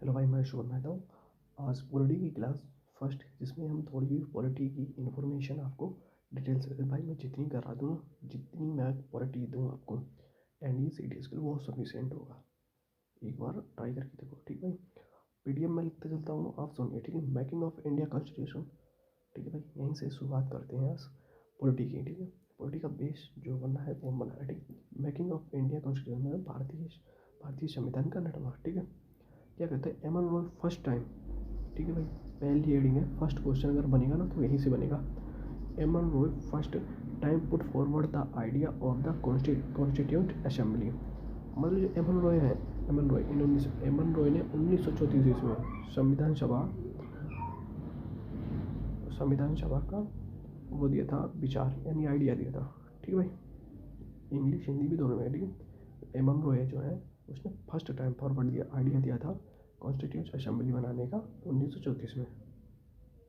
Hello भाई, मैं शुभम मेहता हूँ। आज पॉलिटी की क्लास फर्स्ट, जिसमें हम थोड़ी भी पॉलिटी की इन्फॉर्मेशन आपको डिटेल से भाई मैं जितनी करा दूँ, जितनी मैं पॉलिटी दूँ आपको एनडीए सीटीएस के लिए वो सफिशिएंट होगा। एक बार ट्राई करके देखो, ठीक भाई। पीडीएफ में लिखते चलता हूँ, आप सुनिए, ठीक है। मेकिंग ऑफ इंडिया कॉन्स्टिट्यूशन, ठीक है भाई। यहीं से शुरुआत करते हैं आज पॉलिटी की, ठीक है। पॉलिटी का बेस जो बनना है वो बना है, ठीक है। मेकिंग ऑफ इंडिया कॉन्स्टिट्यूशन में भारतीय संविधान का निर्माण, ठीक है। क्या कहते हैं, एमन रॉय फर्स्ट टाइम, ठीक है भाई। पहली हेडिंग है, फर्स्ट क्वेश्चन अगर बनेगा ना तो यहीं से बनेगा। एमन Roy first time put forward the idea of the constituent assembly. मतलब जो एमन रॉय है, एमन रॉय ने 1934 ईस्वी में संविधान सभा का वो दिया था, विचार यानी आइडिया दिया था, ठीक है भाई। इंग्लिश हिंदी भी दोनों में, ठीक है। एमन रॉय जो है उसने फर्स्ट टाइम फॉरवर्ड दिया, आइडिया दिया था कॉन्स्टिट्यूंट असेंबली बनाने का 1934 में,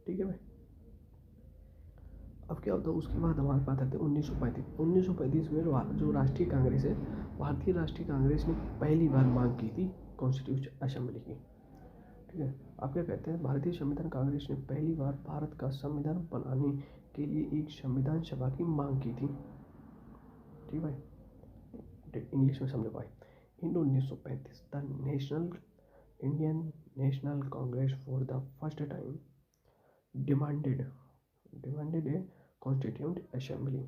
ठीक है भाई। अब क्या होता है, उसके बाद हमारे पास आते हैं 1935 में जो राष्ट्रीय कांग्रेस है, भारतीय राष्ट्रीय कांग्रेस ने पहली बार मांग की थी कॉन्स्टिट्यूशन असेंबली की, ठीक है। आप क्या कहते हैं, भारतीय संविधान कांग्रेस ने पहली बार भारत का संविधान बनाने के लिए एक संविधान सभा की मांग की थी, ठीक भाई। इंग्लिश में समझो भाई। इन 1935 the Indian National Congress for the first time demanded A constituent assembly.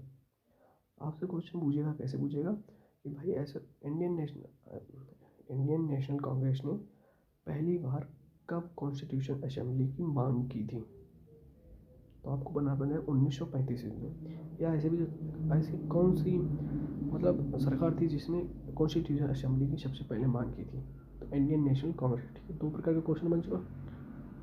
आपसे क्वेश्चन पूछेगा, कैसे पूछेगा कि भाई ऐसे इंडियन नेशनल कांग्रेस ने पहली बार कब कॉन्स्टिट्यूशन असेंबली की मांग की थी। तो आपको बनाना है 1935 में, या ऐसी कौन सी मतलब सरकार थी जिसने कॉन्स्टिट्यूशन असेंबली की सबसे पहले मांग की थी। तो इंडियन नेशनल कांग्रेस, ठीक है। दो प्रकार का क्वेश्चन बन चुका,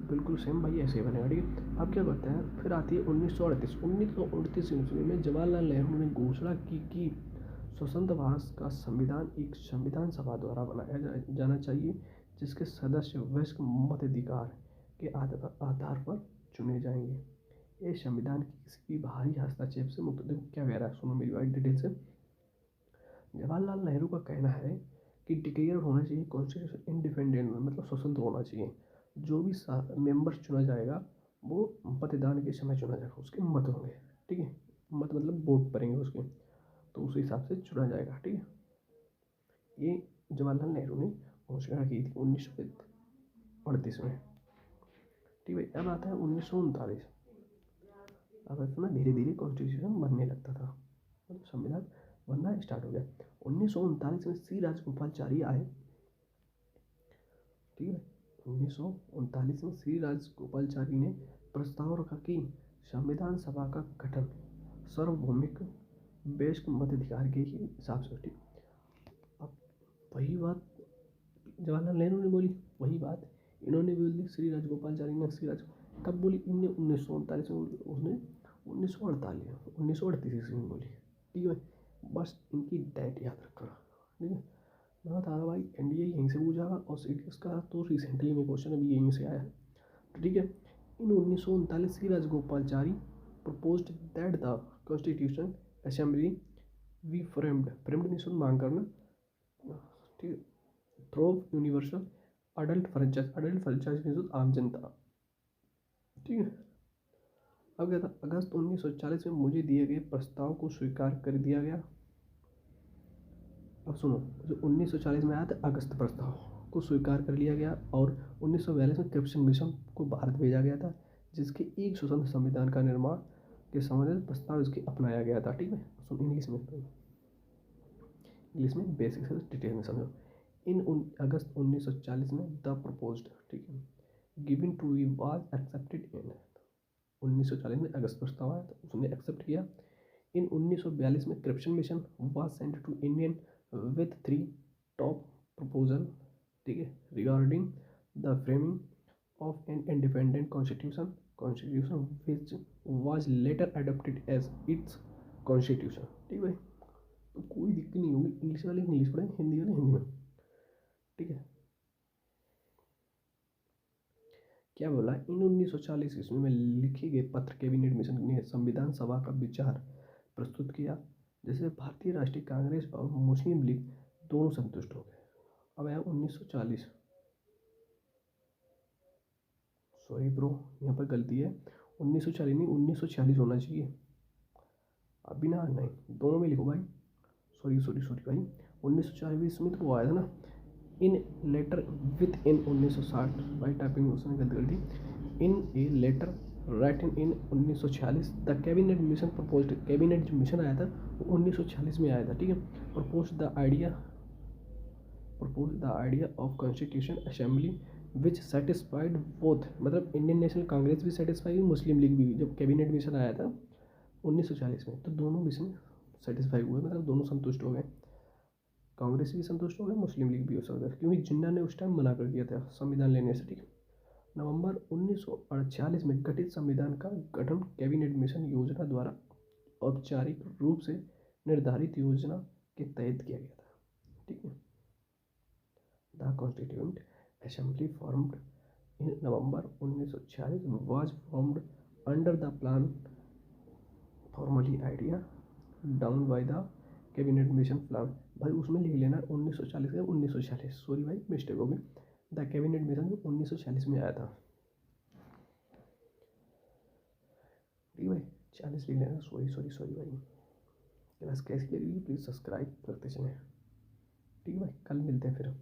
बिल्कुल सेम भाई, ऐसे ही बनेगा, ठीक है। अब क्या करते हैं, फिर आती है 1938 ईस्वी में जवाहरलाल नेहरू ने घोषणा की कि स्वतंत्र भारत का संविधान एक संविधान सभा द्वारा बनाया जाना चाहिए, जिसके सदस्य वयस्क मताधिकार के आधार पर चुने जाएंगे। ये संविधान की किसी भी बाहरी हस्तक्षेप से मुक्त। देखो क्या कह रहा है, सुनो मेरी बात डिटेल से। जवाहरलाल नेहरू का कहना है कि डिक्लेयर होना चाहिए कॉन्स्टिट्यूशन इंडिपेंडेंट, मतलब स्वतंत्र होना चाहिए। जो भी मेंबर चुना जाएगा वो मतदान के समय चुना जाएगा, उसके मत होंगे, ठीक है। मत मतलब वोट पड़ेंगे उसके, तो उस हिसाब से चुना जाएगा, ठीक है। ये जवाहरलाल नेहरू ने घोषणा की थी 1938 में, ठीक है। अब आता है 1939। अब ना धीरे धीरे कॉन्स्टिट्यूशन बनने लगता था, मतलब संविधान बनना स्टार्ट हो गया। 1939 में सी राजगोपालाचारी आए, ठीक है। 1939 में श्री राजगोपालाचारी ने प्रस्ताव रखा कि संविधान सभा का गठन सार्वभौमिक वयस्क मताधिकार के ही हिसाब से, ठीक। अब वही बात जवाहरलाल नेहरू ने बोली, वही बात इन्होंने भी बोली, श्री राजगोपालाचारी ने कब बोली, इनने 1939 में, उसने 1938 ईस्वी में बोली, ठीक है। बस इनकी डेट याद रखना, ठीक है। मैं बता रहा भाई, एनडीए यहीं से पूछा और सीटीएस का तो रिसेंटली में क्वेश्चन अभी यहीं से आया है, तो ठीक है। In 1939 Shri Rajagopalachari proposed that the constitution assembly we framed नहीं सुन मांग करना, ठीक है। थ्रो यूनिवर्सल अडल्ट फ्रेंचाइज नहीं सुन आम जनता, ठीक है। अब क्या था, अगस्त 1940 में मुझे दिए गए प्रस्ताव को स्वीकार कर दिया गया। अब सुनो, जो 1940 में आया था अगस्त प्रस्ताव को स्वीकार कर लिया गया, और 1942 में क्रिप्सन मिशन को भारत भेजा गया था, जिसके एक स्वतंत्र संविधान का निर्माण के संबंधित प्रस्ताव इसके अपनाया गया था, ठीक है। सुन इंग्लिश में बेसिक से डिटेल में समझो। अगस्त 1940 में द प्रपोज्ड, ठीक है, given to you was accepted in 1940 में अगस्त प्रस्ताव आया तो उसने एक्सेप्ट किया। इन 1942 में Cripps mission was sent to Indian with 3 top proposal, ठीक है, regarding the framing of an independent constitution which was later adopted as its constitution, ठीक है। तो कोई दिक्कत नहीं होगी, इंग्लिश वाले इंग्लिश पढ़ें, हिंदी वाले हिंदी में, ठीक है। क्या बोला, इन 1940 ईस्वी में लिखे गए पत्र कैबिनेट मिशन ने संविधान सभा का विचार प्रस्तुत किया, जिससे भारतीय राष्ट्रीय कांग्रेस और मुस्लिम लीग दोनों संतुष्ट हो गए। अब आया 1940, सॉरी ब्रो, यहाँ पर गलती है, 1940 नहीं 1946 होना चाहिए। अभी ना नहीं, दोनों में लिखो भाई, सॉरी सॉरी सॉरी भाई, 1940 में तो वो आया था ना, इन लेटर विथ इन 1960, भाई टाइपिंग उसने गलती कर दी। In a letter written in 1946 the cabinet mission propose, cabinet जो मिशन आया था वो 1946 में आया था, ठीक है। Propose the idea of constitution assembly which satisfied both, मतलब इंडियन नेशनल कांग्रेस भी सेटिस्फाई हुई, मुस्लिम लीग भी, जब कैबिनेट मिशन आया था 1940 में, तो दोनों मिशन सेटिस्फाई हुए, मतलब दोनों संतुष्ट हो गए, कांग्रेस भी संतुष्ट हो गए, मुस्लिम लीग भी हो सकता है, क्योंकि जिन्ना ने उस टाइम मना कर दिया था संविधान लेने से, ठीक है। नवंबर 1948 में गठित संविधान का गठन कैबिनेट मिशन योजना द्वारा औपचारिक रूप से निर्धारित योजना के तहत किया गया था, ठीक है। The constituent assembly formed in November 1946 was formed under the plan formally idea down by the cabinet mission plan, भाई उसमें लिख लेना 1940 का 1946, सॉरी भाई मिस्टेक हो गई, द कैबिनेट मिशन 1946 में आया था, ठीक भाई 40 लिख लेना, सॉरी सॉरी सॉरी भाई। क्लास कैसी लगी प्लीज़ सब्सक्राइब करते चलें, ठीक है भाई, कल मिलते हैं फिर।